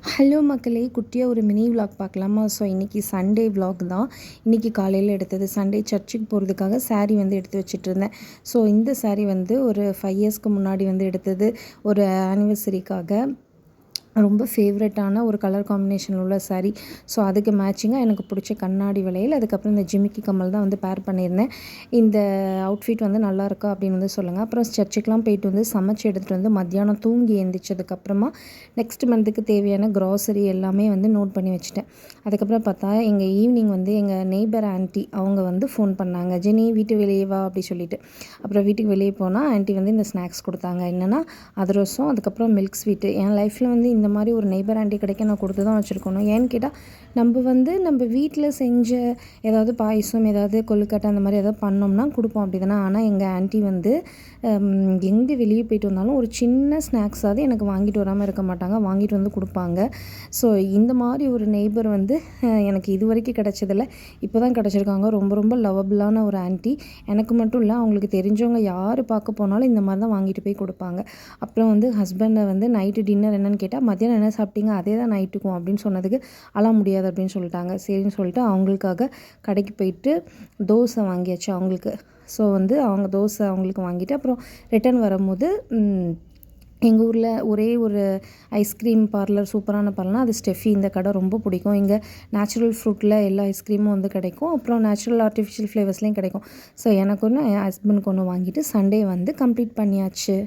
Hello மக்களே, குட்டியாக ஒரு மினி விலாக் பார்க்கலாமா? ஸோ இன்றைக்கி சண்டே விலாக் தான். இன்றைக்கி காலையில் எடுத்தது. சண்டே சர்ச்சுக்கு போகிறதுக்காக சாரீ வந்து எடுத்து வச்சுட்ருந்தேன். ஸோ இந்த சாரீ வந்து ஒரு 5 இயர்ஸ்க்கு முன்னாடி வந்து எடுத்தது. ஒரு ஆனிவர்சரிக்காக ரொம்ப ஃபேவரட்டான ஒரு கலர் காம்பினேஷன் உள்ள சாரீ. ஸோ அதுக்கு மேட்சிங்காக எனக்கு பிடிச்ச கண்ணாடி வளையல், அதுக்கப்புறம் இந்த ஜிமிக்கி கம்மல் தான் வந்து பேர் பண்ணியிருந்தேன். இந்த அவுட்ஃபிட் வந்து நல்லாயிருக்கா அப்படின்னு வந்து சொல்லுங்கள். அப்புறம் சர்ச்சுக்கெலாம் போயிட்டு வந்து சமைச்சு எடுத்துகிட்டு வந்து மத்தியானம் தூங்கி எழுந்திரிச்சதுக்கப்புறமா நெக்ஸ்ட் மந்த்துக்கு தேவையான க்ராசரி எல்லாமே வந்து நோட் பண்ணி வச்சுட்டேன். அதுக்கப்புறம் பார்த்தா எங்கள் ஈவினிங் வந்து எங்கள் நெய்பர் ஆன்ட்டி அவங்க வந்து ஃபோன் பண்ணாங்க. "ஜெனி வீட்டு வெளியே வா" அப்படி சொல்லிட்டு. அப்புறம் வீட்டுக்கு வெளியே போனால் ஆன்ட்டி வந்து இந்த ஸ்நாக்ஸ் கொடுத்தாங்க. என்னென்னா அதிரசம், அதுக்கப்புறம் மில்க் ஸ்வீட்டு. என் லைஃப்பில் வந்து இந்த மாதிரி ஒரு நெய்பர் ஆன்ட்டி கிடைக்க நான் கொடுத்து தான் வச்சுருக்கணும். ஏன்னு கேட்டால் நம்ம வீட்டில் செஞ்ச ஏதாவது பாயசம், ஏதாவது கொழுக்கட்டை அந்த மாதிரி ஏதாவது பண்ணோம்னா கொடுப்போம், அப்படி தானே. ஆனால் எங்கள் ஆன்ட்டி வந்து எங்கே வெளியே போயிட்டு வந்தாலும் ஒரு சின்ன ஸ்நாக்ஸாவது எனக்கு வாங்கிட்டு வராமல் இருக்க மாட்டாங்க, வாங்கிட்டு வந்து கொடுப்பாங்க. ஸோ இந்த மாதிரி ஒரு நெய்பர் வந்து எனக்கு இது வரைக்கும் கிடச்சதில்ல. இப்போ தான் கிடச்சிருக்காங்க. ரொம்ப ரொம்ப லவபிளான ஒரு ஆன்ட்டி. எனக்கு மட்டும் இல்லை, அவங்களுக்கு தெரிஞ்சவங்க யார் பார்க்க போனாலும் இந்த மாதிரி தான் வாங்கிட்டு போய் கொடுப்பாங்க. அப்புறம் வந்து ஹஸ்பண்டை வந்து நைட்டு டின்னர் என்னென்னு கேட்டால், "மத்தியானம் என்ன சாப்பிட்டீங்க? அதே தான் நைட்டுக்கும்" அப்படின்னு சொன்னதுக்கு, "அழ முடியாது" அப்படின்னு சொல்லிட்டாங்க. சரின்னு சொல்லிட்டு அவங்களுக்காக கடைக்கு போயிட்டு தோசை வாங்கியாச்சு அவங்களுக்கு. ஸோ வந்து அவங்க தோசை அவங்களுக்கு வாங்கிட்டு அப்புறம் ரிட்டர்ன் வரும்போது எங்கள் ஊரில் ஒரே ஒரு ஐஸ்கிரீம் பார்லர், சூப்பரான பார்லர்னால் அது ஸ்டெஃபி. இந்த கடை ரொம்ப பிடிக்கும். இங்கே நேச்சுரல் ஃப்ரூட்டில் எல்லா ஐஸ்கிரீமும் வந்து கிடைக்கும். அப்புறம் நேச்சுரல் ஆர்டிஃபிஷியல் ஃப்ளேவர்ஸ்லேயும் கிடைக்கும். ஸோ எனக்கு ஒன்று, என் ஹஸ்பண்டுக்கு ஒன்று வாங்கிட்டு சண்டே வந்து கம்ப்ளீட் பண்ணியாச்சு.